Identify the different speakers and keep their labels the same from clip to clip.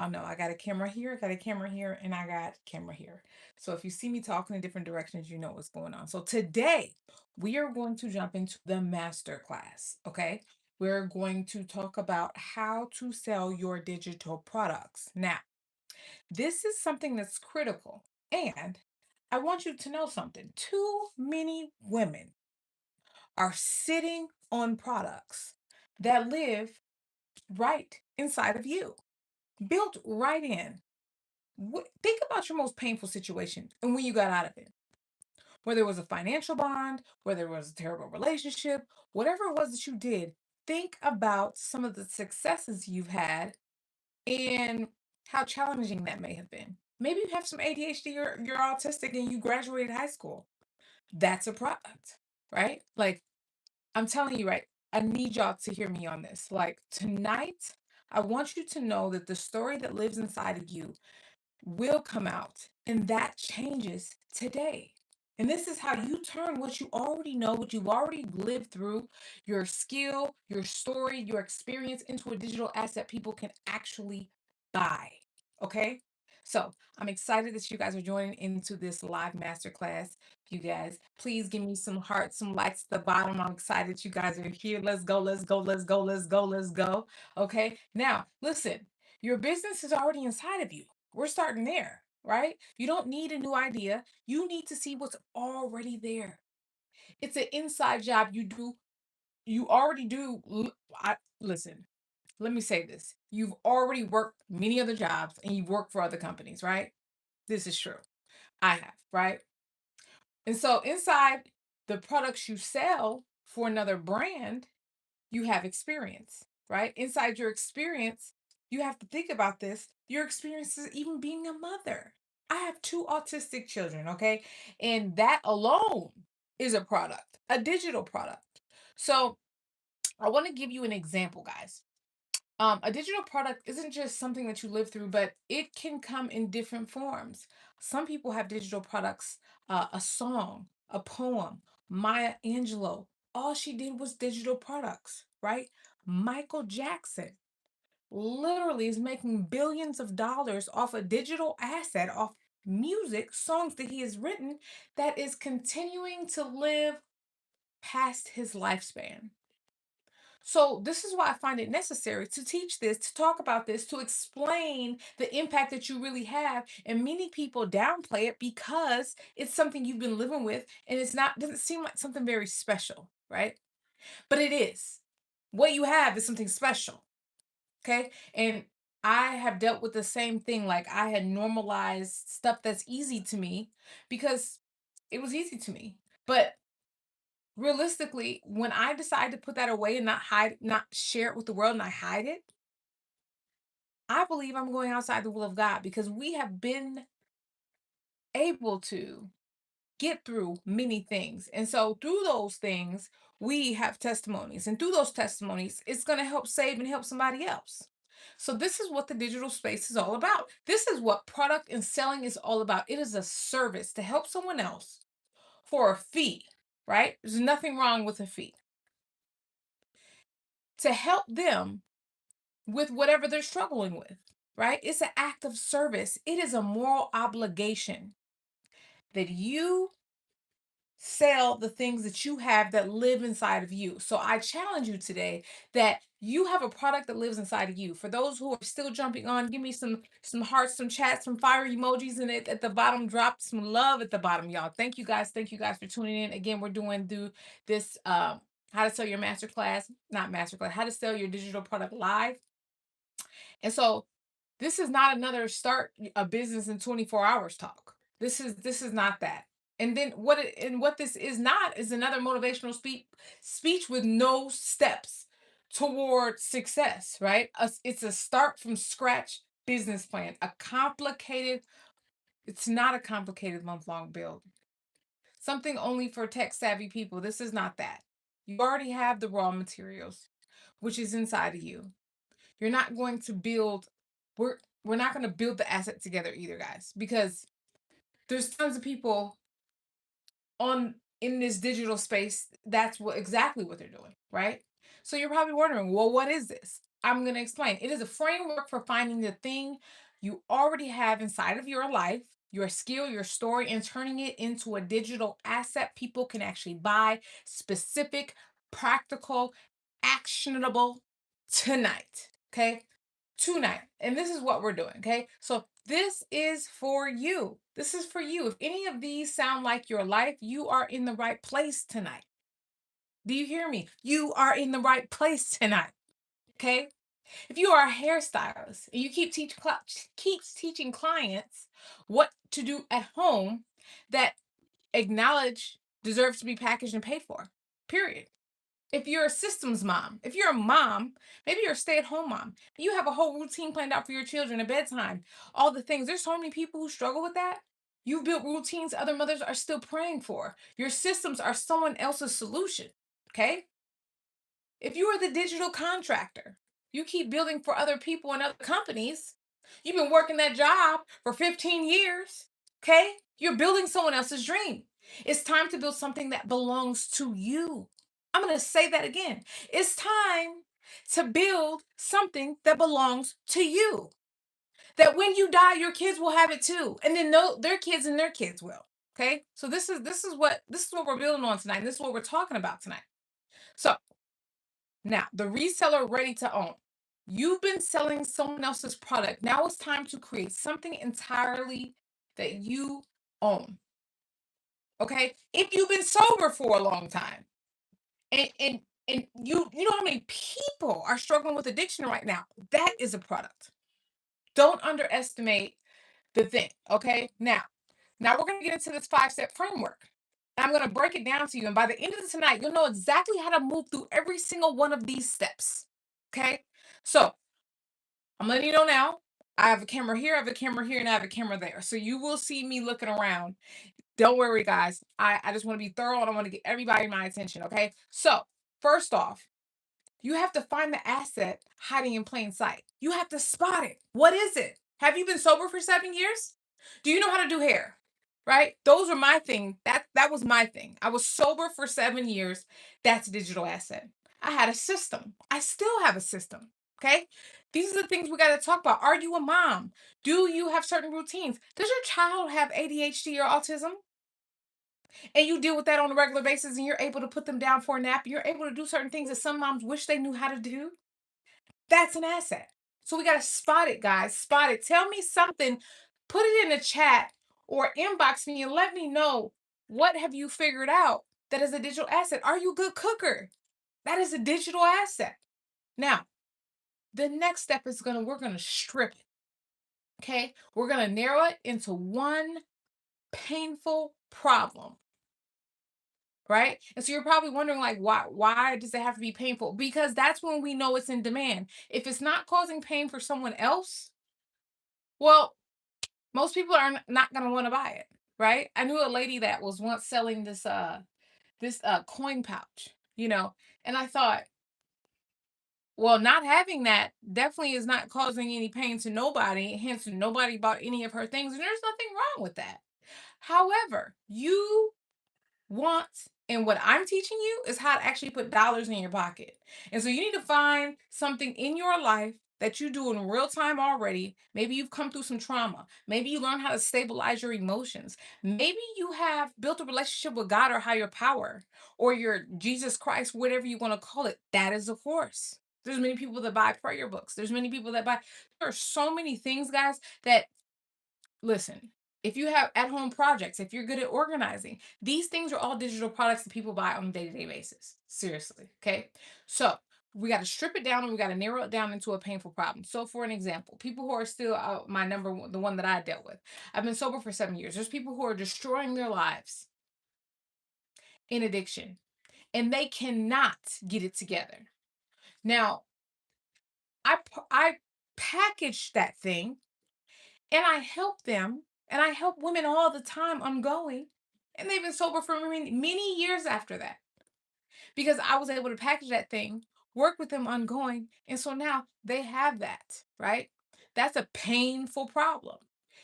Speaker 1: I know I got a camera here, I got a camera here, and I got camera here. So if you see me talking in different directions, you know what's going on. So today we are going to jump into the master class. Okay. We're going to talk about how to sell your digital products. Now, this is something that's critical. And I want you to know something. Too many women are sitting on products that live right inside of you, built right in. Think about your most painful situation and when you got out of it. Whether it was a financial bond, whether it was a terrible relationship, whatever it was that you did, think about some of the successes you've had and how challenging that may have been. Maybe you have some ADHD or you're autistic and you graduated high school. That's a product, right? Like, I'm telling you, right? I need y'all to hear me on this. Like, tonight, I want you to know that the story that lives inside of you will come out, and that changes today. And this is how you turn what you already know, what you've already lived through, your skill, your story, your experience into a digital asset people can actually buy. Okay? So I'm excited that you guys are joining into this live masterclass. You guys, please give me some hearts, some likes at the bottom. I'm excited you guys are here. Let's go, let's go, let's go, let's go, let's go. Okay? Now, listen, your business is already inside of you. We're starting there, right? You don't need a new idea. You need to see what's already there. It's an inside job you do. You already do. Listen, let me say this. You've already worked many other jobs and you've worked for other companies, right? This is true. I have, right? And so inside the products you sell for another brand, you have experience, right? Inside your experience, you have to think about this. Your experience is even being a mother. I have two autistic children, okay? And that alone is a product, a digital product. So I want to give you an example, guys. A digital product isn't just something that you live through, but it can come in different forms. Some people have digital products, a song, a poem. Maya Angelou, all she did was digital products, right? Michael Jackson literally is making billions of dollars off a digital asset, off music, songs that he has written that is continuing to live past his lifespan. So this is why I find it necessary to teach this, to talk about this, to explain the impact that you really have. And many people downplay it because it's something you've been living with and it's not doesn't seem like something very special, right? But it is. What you have is something special, okay? And I have dealt with the same thing. Like I had normalized stuff that's easy to me because it was easy to me. But realistically, when I decide to put that away and not hide, not share it with the world, and I hide it, I believe I'm going outside the will of God because we have been able to get through many things. And so through those things, we have testimonies. And through those testimonies, it's going to help save and help somebody else. So this is what the digital space is all about. This is what product and selling is all about. It is a service to help someone else for a fee, right? There's nothing wrong with a fee. To help them with whatever they're struggling with, right? It's an act of service. It is a moral obligation that you sell the things that you have that live inside of you. So I challenge you today that you have a product that lives inside of you. For those who are still jumping on, give me some hearts, some chats, some fire emojis, and it at the bottom, drop some love at the bottom, y'all. Thank you guys. Thank you guys for tuning in. Again, we're doing through this how to sell your masterclass, not masterclass, how to sell your digital product live. And so this is not another start a business in 24 hours talk. This is not that. And then what this is not is another motivational speech with no steps toward success, right? It's a start from scratch business plan. It's not a complicated month-long build. Something only for tech savvy people. This is not that. You already have the raw materials, which is inside of you. You're not going to build we're we're not going to build the asset together either, guys, because there's tons of people on in this digital space. That's what exactly what they're doing, right? So you're probably wondering, well, what is this? I'm going to explain. It is a framework for finding the thing you already have inside of your life, your skill, your story, and turning it into a digital asset people can actually buy, specific, practical, actionable tonight. Okay. Tonight. And this is what we're doing. Okay. So this is for you. This is for you. If any of these sound like your life, you are in the right place tonight. Do you hear me? You are in the right place tonight. Okay. If you are a hairstylist and you keeps teaching clients what to do at home that acknowledge deserves to be packaged and paid for. Period. If you're a systems mom, if you're a mom, maybe you're a stay-at-home mom, you have a whole routine planned out for your children at bedtime, all the things. There's so many people who struggle with that. You've built routines other mothers are still praying for. Your systems are someone else's solution. Okay. If you are the digital contractor, you keep building for other people and other companies. You've been working that job for 15 years. Okay? You're building someone else's dream. It's time to build something that belongs to you. I'm going to say that again. It's time to build something that belongs to you. That when you die, your kids will have it too. And then no, their kids and their kids will. Okay? So this is what we're building on tonight. And this is what we're talking about tonight. So now, the reseller ready to own. You've been selling someone else's product. Now it's time to create something entirely that you own. Okay? If you've been sober for a long time and you know how many people are struggling with addiction right now. That is a product. Don't underestimate the thing. Okay? Now we're going to get into this five-step framework. I'm going to break it down to you. And by the end of tonight, you'll know exactly how to move through every single one of these steps. Okay. So I'm letting you know now. I have a camera here, I have a camera here, and I have a camera there. So you will see me looking around. Don't worry, guys. I just want to be thorough and I want to get everybody my attention. Okay. So, first off, you have to find the asset hiding in plain sight. You have to spot it. What is it? Have you been sober for 7 years? Do you know how to do hair? Right? Those are my thing. That was my thing. I was sober for 7 years. That's a digital asset. I had a system. I still have a system. Okay. These are the things we got to talk about. Are you a mom? Do you have certain routines? Does your child have ADHD or autism? And you deal with that on a regular basis and you're able to put them down for a nap. You're able to do certain things that some moms wish they knew how to do. That's an asset. So we got to spot it, guys. Spot it. Tell me something. Put it in the chat or inbox me and let me know what have you figured out that is a digital asset. Are you a good cooker? That is a digital asset. Now, the next step is we're gonna strip it. Okay, we're gonna narrow it into one painful problem, right? And so you're probably wondering, like, why does it have to be painful? Because that's when we know it's in demand. If it's not causing pain for someone else, well, most people are not going to want to buy it, right? I knew a lady that was once selling this coin pouch, and I thought, well, not having that definitely is not causing any pain to nobody, hence nobody bought any of her things, and there's nothing wrong with that. However, you want and what I'm teaching you is how to actually put dollars in your pocket. And so you need to find something in your life that you do in real time already. Maybe you've come through some trauma. Maybe you learn how to stabilize your emotions. Maybe you have built a relationship with God or higher power or your Jesus Christ, whatever you want to call it. That is a course. There's many people that buy prayer books. There's many people that buy. There are so many things, guys, that listen, if you have at home projects, if you're good at organizing, these things are all digital products that people buy on a day to day basis. Seriously. Okay. So we got to strip it down and we got to narrow it down into a painful problem. So, for an example, people who are still my number one, the one that I dealt with, I've been sober for 7 years. There's people who are destroying their lives in addiction and they cannot get it together. Now, I package that thing and I help them, and I help women all the time ongoing. And they've been sober for many years after that because I was able to package that thing, work with them ongoing. And so now they have that, right? That's a painful problem.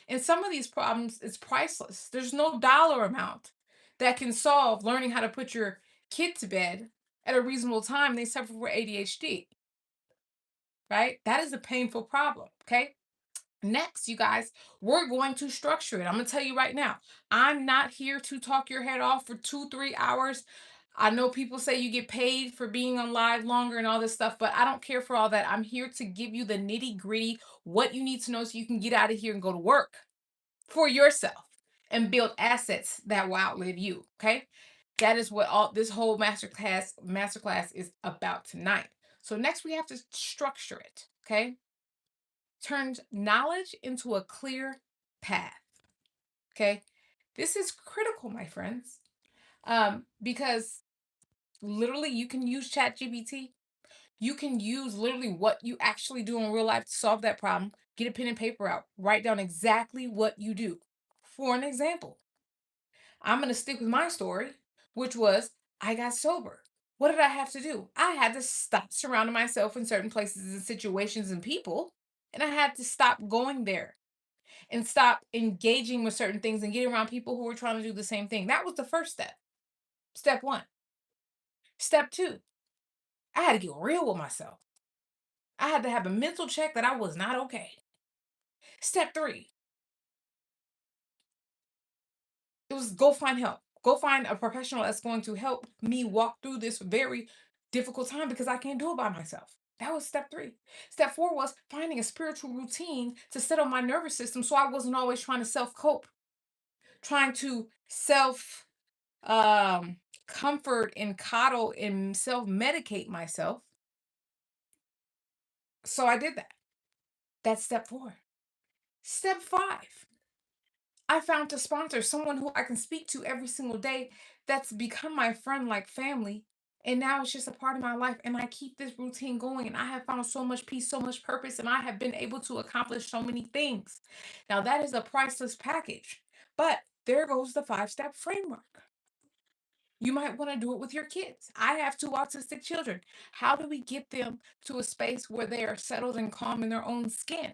Speaker 1: And some of these problems is priceless. There's no dollar amount that can solve learning how to put your kid to bed at a reasonable time. They suffer from ADHD. right? That is a painful problem. Okay. Next, you guys, we're going to structure it. I'm going to tell you right now, I'm not here to talk your head off for 2, 3 hours. I know people say you get paid for being on live longer and all this stuff, but I don't care for all that. I'm here to give you the nitty gritty, what you need to know so you can get out of here and go to work for yourself and build assets that will outlive you. Okay. That is what all this whole masterclass is about tonight. So next we have to structure it. Okay. Turns knowledge into a clear path. Okay. This is critical, my friends. Because literally you can use ChatGPT. You can use literally what you actually do in real life to solve that problem. Get a pen and paper out. Write down exactly what you do. For an example, I'm going to stick with my story, which was I got sober. What did I have to do? I had to stop surrounding myself in certain places and situations and people, and I had to stop going there and stop engaging with certain things and getting around people who were trying to do the same thing. That was the first step. Step one. Step two, I had to get real with myself. I had to have a mental check that I was not okay. Step three, it was go find help. Go find a professional that's going to help me walk through this very difficult time because I can't do it by myself. That was step three. Step four was finding a spiritual routine to settle my nervous system so I wasn't always trying to self cope, trying to self um comfort and coddle and self medicate myself. So I did that. That's step four. Step five, I found to sponsor someone who I can speak to every single day that's become my friend like family. And now it's just a part of my life. And I keep this routine going. And I have found so much peace, so much purpose, and I have been able to accomplish so many things. Now, that is a priceless package. But there goes the 5 step framework. You might want to do it with your kids. I have 2 autistic children. How do we get them to a space where they are settled and calm in their own skin?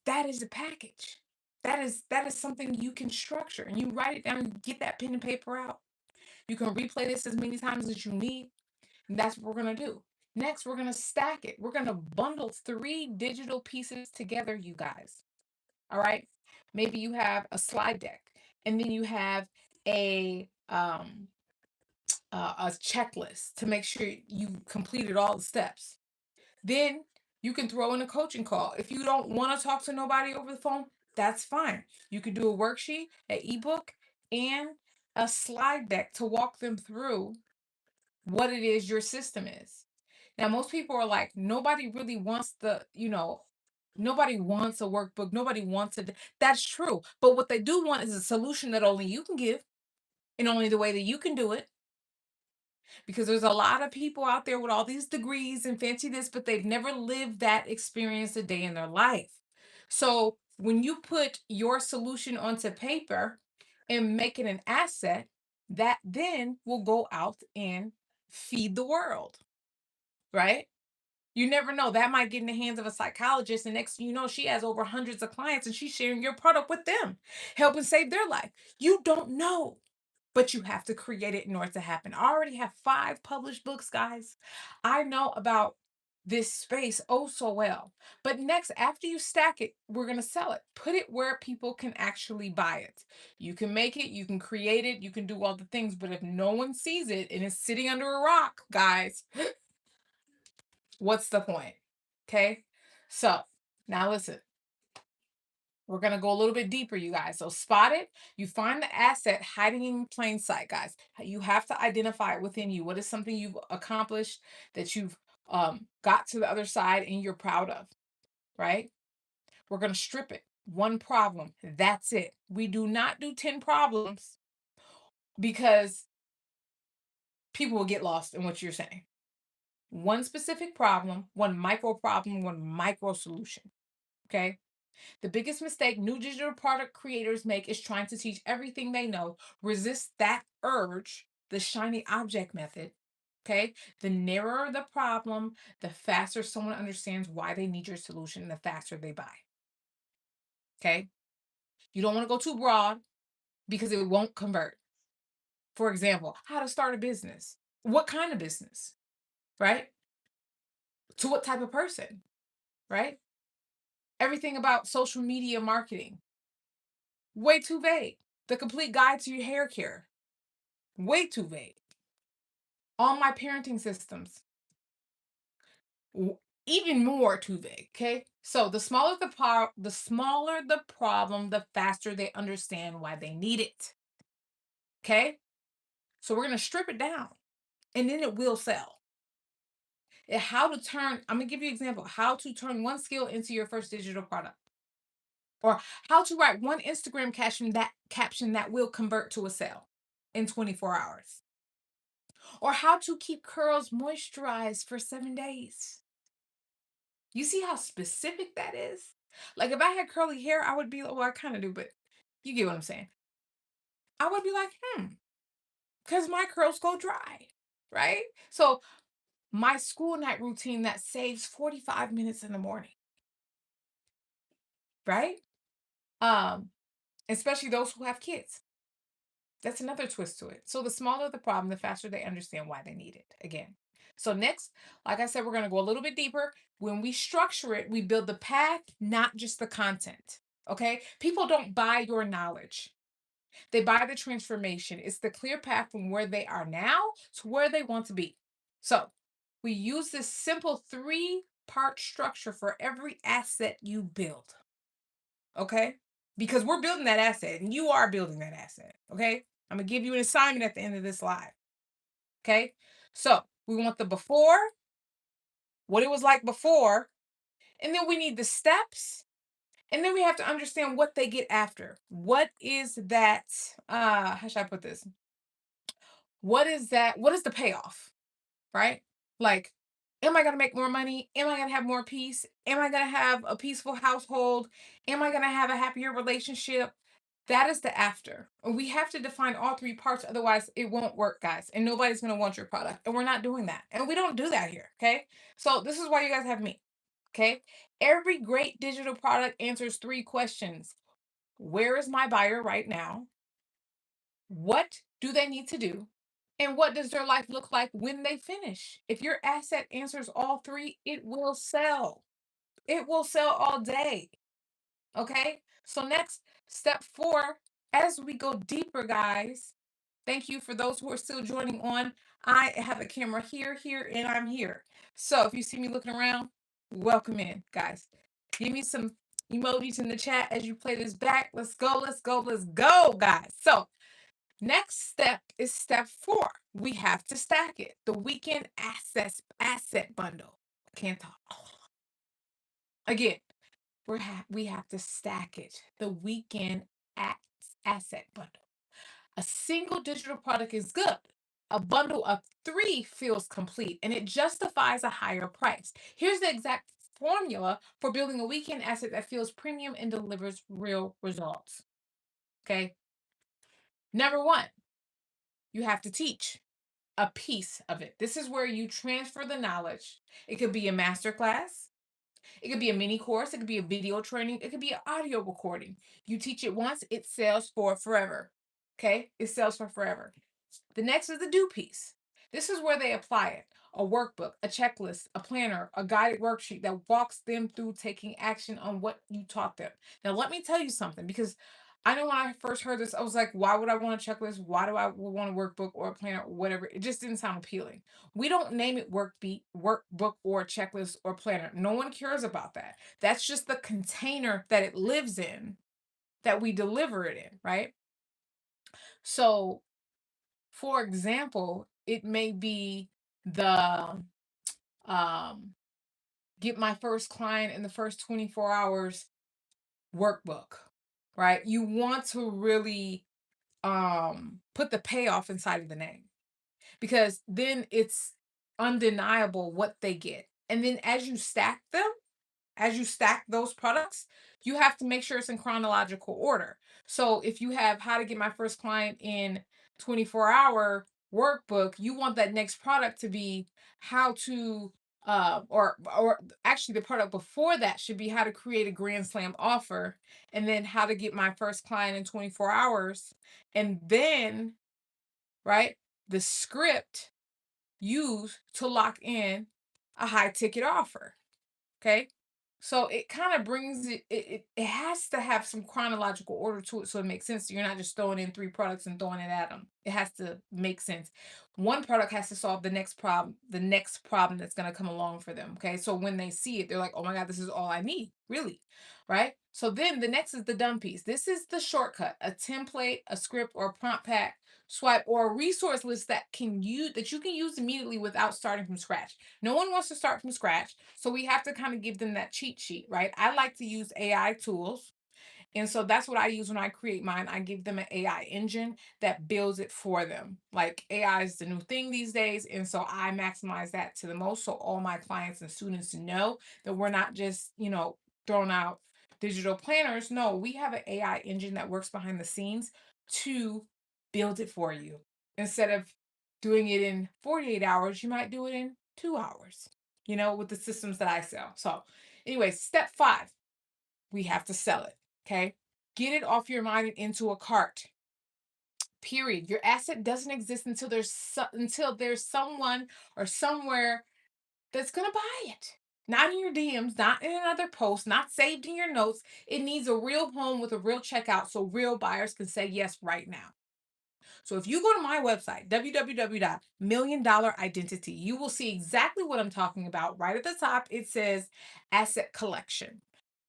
Speaker 1: That is a package. That is something you can structure and you write it down and get that pen and paper out. You can replay this as many times as you need. And that's what we're gonna do. Next, we're gonna stack it. We're gonna bundle 3 digital pieces together, you guys. All right. Maybe you have a slide deck, and then you have a checklist to make sure you completed all the steps. Then you can throw in a coaching call. If you don't want to talk to nobody over the phone, that's fine. You could do a worksheet, an ebook, and a slide deck to walk them through what it is your system is. Now, most people are like, nobody really wants nobody wants a workbook. Nobody wants it. That's true. But what they do want is a solution that only you can give and only the way that you can do it, because there's a lot of people out there with all these degrees and fancy this, but they've never lived that experience a day in their life. So when you put your solution onto paper and make it an asset, that then will go out and feed the world, right? You never know. That might get in the hands of a psychologist, and next thing you know, she has over hundreds of clients and she's sharing your product with them, helping save their life. You don't know, but you have to create it in order to happen. I already have 5 published books, guys. I know about this space oh so well. But next, after you stack it, we're going to sell it. Put it where people can actually buy it. You can make it, you can create it, you can do all the things. But if no one sees it and it's sitting under a rock, guys, what's the point? Okay. So now listen. We're going to go a little bit deeper, you guys. So spot it. You find the asset hiding in plain sight, guys. You have to identify it within you. What is something you've accomplished that you've got to the other side and you're proud of, right? We're going to strip it. One problem. That's it. We do not do 10 problems because people will get lost in what you're saying. One specific problem, one micro problem, one micro solution. Okay. The biggest mistake new digital product creators make is trying to teach everything they know. Resist that urge, the shiny object method. Okay. The narrower the problem, the faster someone understands why they need your solution, the faster they buy. Okay. You don't want to go too broad because it won't convert. For example, how to start a business. What kind of business? Right? To what type of person, right? Everything about social media marketing, way too vague. The complete guide to your hair care, way too vague. All my parenting systems, w- even more too vague. Okay, so the smaller the problem, the faster they understand why they need it. Okay, so we're gonna strip it down, and then it will sell. How to turn. I'm gonna give you an example. How to turn one skill into your first digital product, or how to write one Instagram caption that will convert to a sale in 24 hours, or how to keep curls moisturized for 7 days. You see how specific that is? Like if I had curly hair, I would be well, I kind of do, but you get what I'm saying. I would be like, because my curls go dry, right? So my school night routine that saves 45 minutes in the morning, right? Um, Especially those who have kids. That's another twist to it. So the smaller the problem, the faster they understand why they need it. Again. So next, like I said, we're going to go a little bit deeper. When we structure it, we build the path, not just the content. Okay? People don't buy your knowledge. They buy the transformation. It's the clear path from where they are now to where they want to be. So we use this simple three-part structure for every asset you build. Okay? Because we're building that asset and you are building that asset. Okay? I'm going to give you an assignment at the end of this live. Okay? So we want the before, what it was like before, and then we need the steps. And then we have to understand what they get after. What is that? How should I put this? What is that? What is the payoff? Right? Like, am I going to make more money? Am I going to have more peace? Am I going to have a peaceful household? Am I going to have a happier relationship? That is the after. And we have to define all three parts, otherwise, it won't work, guys. And nobody's going to want your product. And we're not doing that. And we don't do that here. Okay. So, this is why you guys have me. Okay. Every great digital product answers three questions. Where is my buyer right now? What do they need to do? And what does their life look like when they finish? If your asset answers all three, it will sell. It will sell all day. Okay. So, next, step four, as we go deeper, guys, thank you for those who are still joining on. I have a camera here, here, and I'm here. So, if you see me looking around, welcome in, guys. Give me some emojis in the chat as you play this back. Let's go, let's go, let's go, guys. So, next step is step four. We have to stack it. The weekend asset bundle. I can't talk. Again, we have to stack it. The weekend a- asset bundle. A single digital product is good. A bundle of three feels complete and it justifies a higher price. Here's the exact formula for building a weekend asset that feels premium and delivers real results. Okay. Number one, you have to teach a piece of it. This is where you transfer the knowledge. It could be a master class. It could be a mini course. It could be a video training. It could be an audio recording. You teach it once, it sells for forever. Okay? It sells for forever. The next is the do piece. This is where they apply it. A workbook, a checklist, a planner, a guided worksheet that walks them through taking action on what you taught them. Now, let me tell you something because I know when I first heard this, I was like, why would I want a checklist? Why do I want a workbook or a planner or whatever? It just didn't sound appealing. We don't name it workbook or checklist or planner. No one cares about that. That's just the container that it lives in, that we deliver it in, right? So, for example, it may be the um, get my first client in the first 24 hours workbook, right? You want to really put the payoff inside of the name because then it's undeniable what they get. And then as you stack those products, you have to make sure it's in chronological order. So if you have how to get my first client in 24-hour workbook, you want that next product to be how to or actually the product before that should be how to create a grand slam offer and then how to get my first client in 24 hours and then right the script used to lock in a high ticket offer. Okay. So it kind of brings it has to have some chronological order to it so it makes sense. So you're not just throwing in three products and throwing it at them. It has to make sense. One product has to solve the next problem that's going to come along for them. Okay. So when they see it, they're like, oh my God, this is all I need, really. Right. So then the next is the done piece. This is the shortcut, a template, a script, or a prompt pack, swipe, or a resource list that you can use immediately without starting from scratch. No one wants to start from scratch. So we have to kind of give them that cheat sheet, right? I like to use AI tools. And so that's what I use when I create mine. I give them an AI engine that builds it for them. Like AI is the new thing these days. And so I maximize that to the most. So all my clients and students know that we're not just, throwing out digital planners. No, we have an AI engine that works behind the scenes to build it for you. Instead of doing it in 48 hours, you might do it in 2 hours, with the systems that I sell. So, anyway, step five, we have to sell it. Okay. Get it off your mind and into a cart. Period. Your asset doesn't exist until there's someone or somewhere that's gonna buy it. Not in your DMs, not in another post, not saved in your notes. It needs a real home with a real checkout so real buyers can say yes right now. So if you go to my website, www.million identity, you will see exactly what I'm talking about. Right at the top, it says asset collection.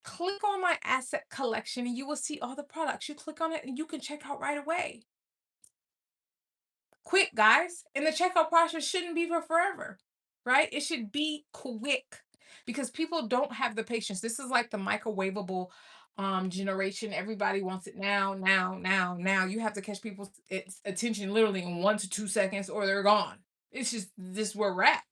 Speaker 1: Click on my asset collection and you will see all the products. You click on it and you can check out right away. Quick, guys. And the checkout process shouldn't be for forever, right? It should be quick because people don't have the patience. This is like the microwavable generation. Everybody wants it now, now, now, now. You have to catch people's attention literally in 1 to 2 seconds or they're gone. It's just this where we're at.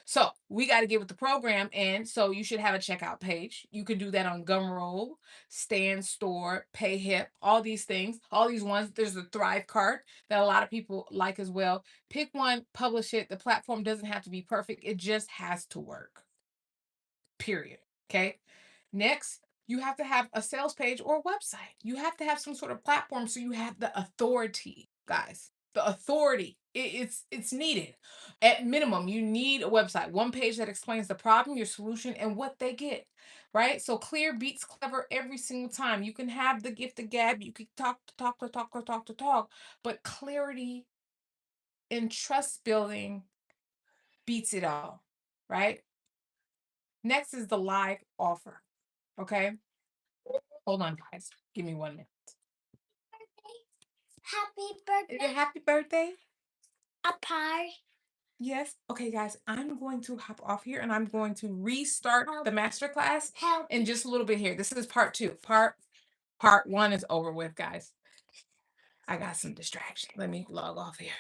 Speaker 1: So we got to get with the program. And so you should have a checkout page. You can do that on Gumroad, Stand Store, PayHip, all these things, all these ones. There's a Thrive cart that a lot of people like as well. Pick one, publish it. The platform doesn't have to be perfect, it just has to work. Period. Okay. Next, you have to have a sales page or a website. You have to have some sort of platform so you have the authority, guys. The authority. It's needed. At minimum, you need a website, one page that explains the problem, your solution, and what they get. Right? So clear beats clever every single time. You can have the gift of gab, you can talk, but clarity and trust building beats it all. Right? Next is the live offer. Okay. Hold on, guys. Give me 1 minute.
Speaker 2: Happy
Speaker 1: Is
Speaker 2: birthday,
Speaker 1: it happy birthday?
Speaker 2: a pie.
Speaker 1: Yes. Okay, guys. I'm going to hop off here and I'm going to restart
Speaker 2: Help.
Speaker 1: the master class
Speaker 2: Help.
Speaker 1: in just a little bit here. This is part two. Part one is over with, guys. I got some distraction. Let me log off here.